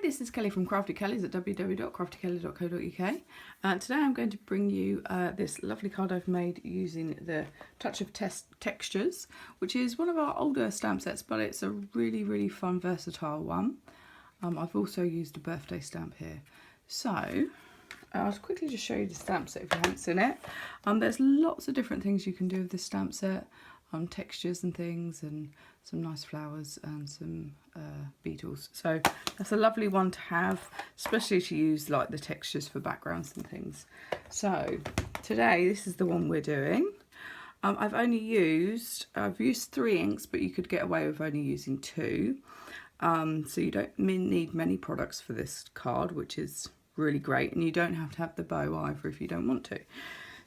this is Kelly from Crafty Kelly's at www.craftykelly.co.uk. Today I'm going to bring you this lovely card I've made using the Touch of Textures, which is one of our older stamp sets, but it's a really fun, versatile one. I've also used a birthday stamp here. So I'll quickly just show you the stamp set if you haven't seen it. There's lots of different things you can do with this stamp set. Textures and things, and some nice flowers and some beetles. So that's a lovely one to have, especially to use like the textures for backgrounds and things. So today this is the one we're doing. I've used 3 inks, but you could get away with only using 2. So you don't need many products for this card, which is really great, and you don't have to have the bow either if you don't want to.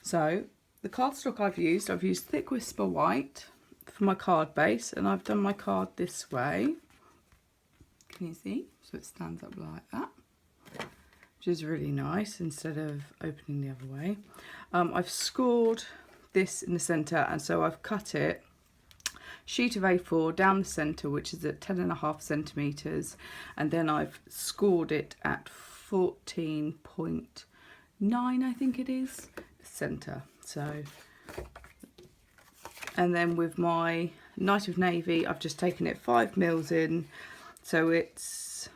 So the cardstock I've used Thick Whisper White for my card base, and I've done my card this way. Can you see? So it stands up like that, which is really nice instead of opening the other way. I've scored this in the centre, and so I've cut it sheet of A4 down the centre, which is at 10.5 centimetres, and then I've scored it at 14.9, I think it is, centre. So, and then with my Night of Navy, I've just taken it 5 mils in, so it's,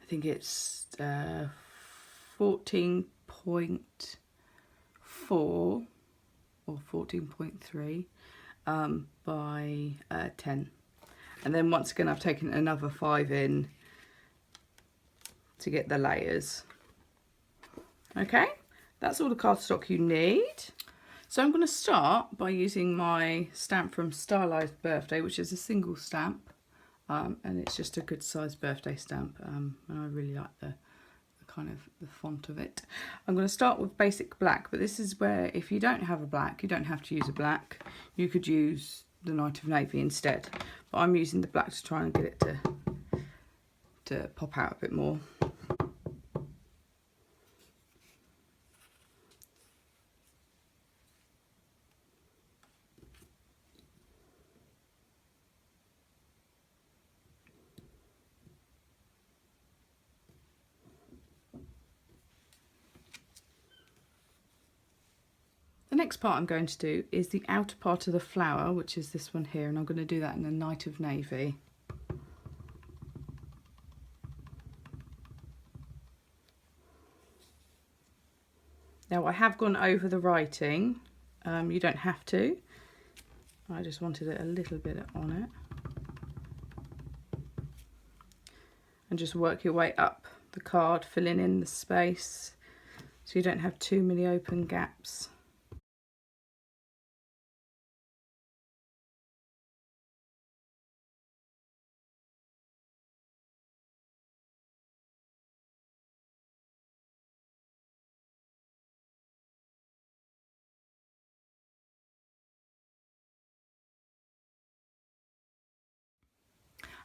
I think it's 14.4 or 14.3 by 10, and then once again I've taken another 5 in to get the layers. Okay, that's all the cardstock you need. So I'm going to start by using my stamp from Stylized Birthday, which is a single stamp, and it's just a good sized birthday stamp, and I really like the kind of the font of it. I'm going to start with basic black, but this is where if you don't have a black, you don't have to use a black. You could use the Night of Navy instead, but I'm using the black to try and get it to pop out a bit more. The next part I'm going to do is the outer part of the flower, which is this one here, and I'm going to do that in the Night of Navy. Now I have gone over the writing, you don't have to, I just wanted it a little bit on it. And just work your way up the card, filling in the space so you don't have too many open gaps.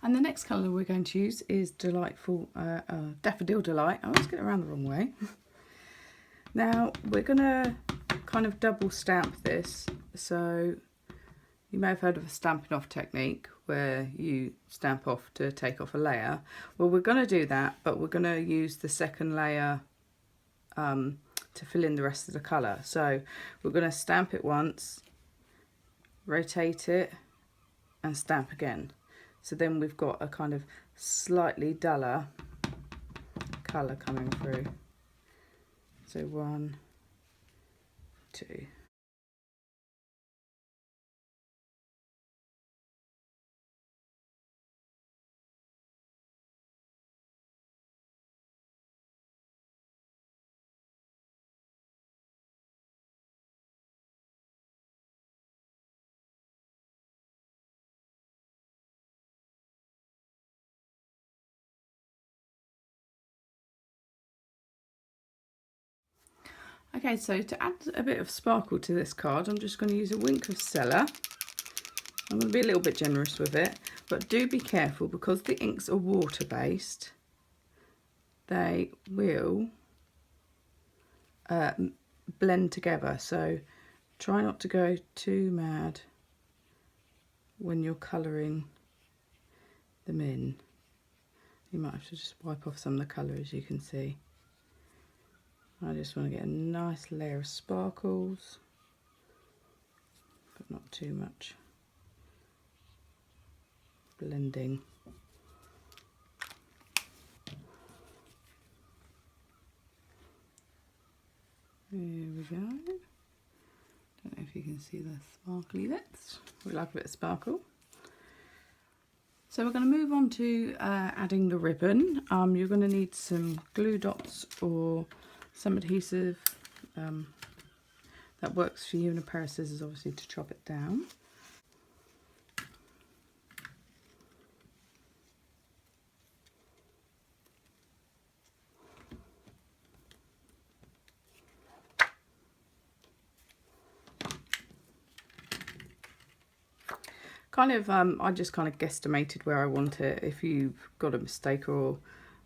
And the next colour we're going to use is Daffodil Delight. I always get it around the wrong way. Now we're going to kind of double stamp this. So you may have heard of a stamping off technique where you stamp off to take off a layer. Well, we're going to do that, but we're going to use the second layer to fill in the rest of the colour. So we're going to stamp it once, rotate it, and stamp again. So then we've got a kind of slightly duller colour coming through. So 1, 2. Okay, so to add a bit of sparkle to this card, I'm just going to use a wink of Stella. I'm going to be a little bit generous with it, but do be careful because the inks are water-based. They will blend together, so try not to go too mad when you're colouring them in. You might have to just wipe off some of the colour, as you can see. I just want to get a nice layer of sparkles, but not too much blending. There we go. Don't know if you can see the sparkly bits. We like a bit of sparkle. So we're going to move on to adding the ribbon. You're going to need some glue dots or some adhesive that works for you, and a pair of scissors obviously to chop it down. I just kind of guesstimated where I want it. If you've got a mistake or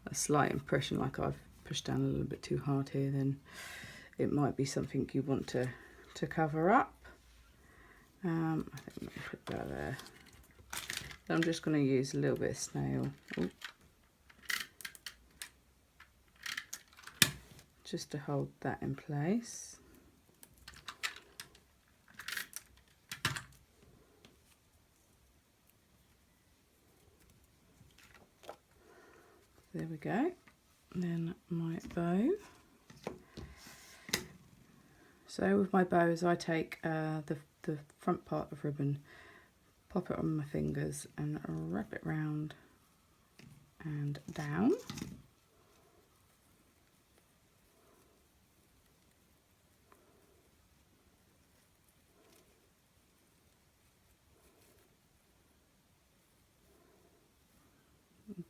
a slight impression like I've pushed down a little bit too hard here, then it might be something you want to cover up. I think I'm going to put that there. So I'm just going to use a little bit of snail. Ooh. Just to hold that in place. There we go. And then my bow. So with my bows, I take the front part of ribbon, pop it on my fingers and wrap it round and down.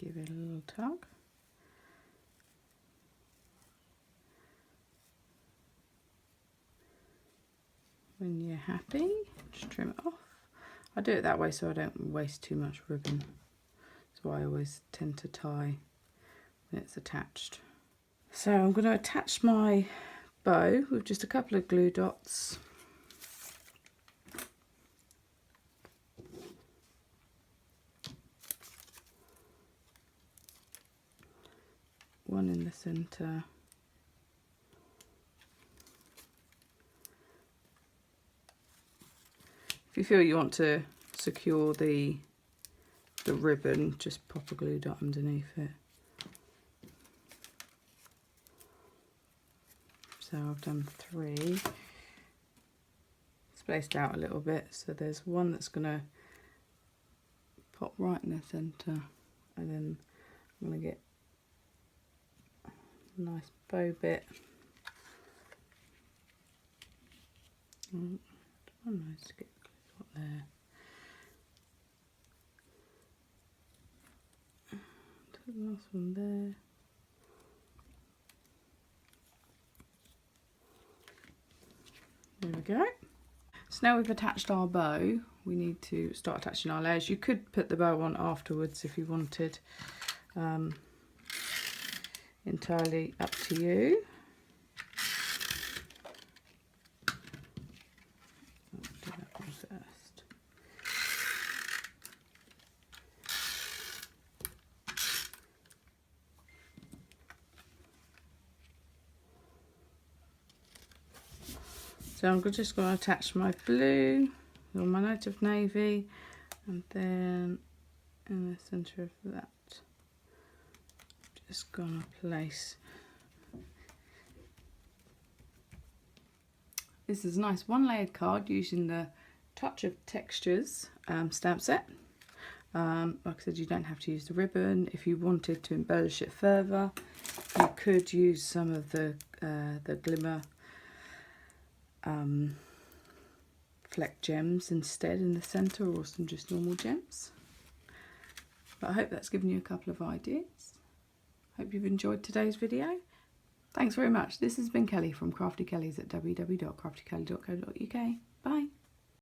Give it a little tug. When you're happy, just trim it off. I do it that way so I don't waste too much ribbon. That's why I always tend to tie when it's attached. So I'm going to attach my bow with just a couple of glue dots. One in the centre. If you feel you want to secure the ribbon, just pop a glue dot underneath it. So I've done 3, spaced out a little bit. So there's one that's going to pop right in the centre, and then I'm going to get a nice bow bit. Nice to get there. The last one there. There we go. So now we've attached our bow, we need to start attaching our layers. You could put the bow on afterwards if you wanted. Entirely up to you. So I'm just going to attach my blue or my note of navy, and then in the centre of that, just going to place. This is a nice one-layered card using the Touch of Textures stamp set. Like I said, you don't have to use the ribbon. If you wanted to embellish it further, you could use some of the glimmer fleck gems instead in the centre, or some just normal gems. But I hope that's given you a couple of ideas. Hope you've enjoyed today's video. Thanks very much. This has been Kelly from Crafty Kellys at www.craftykelly.co.uk. Bye.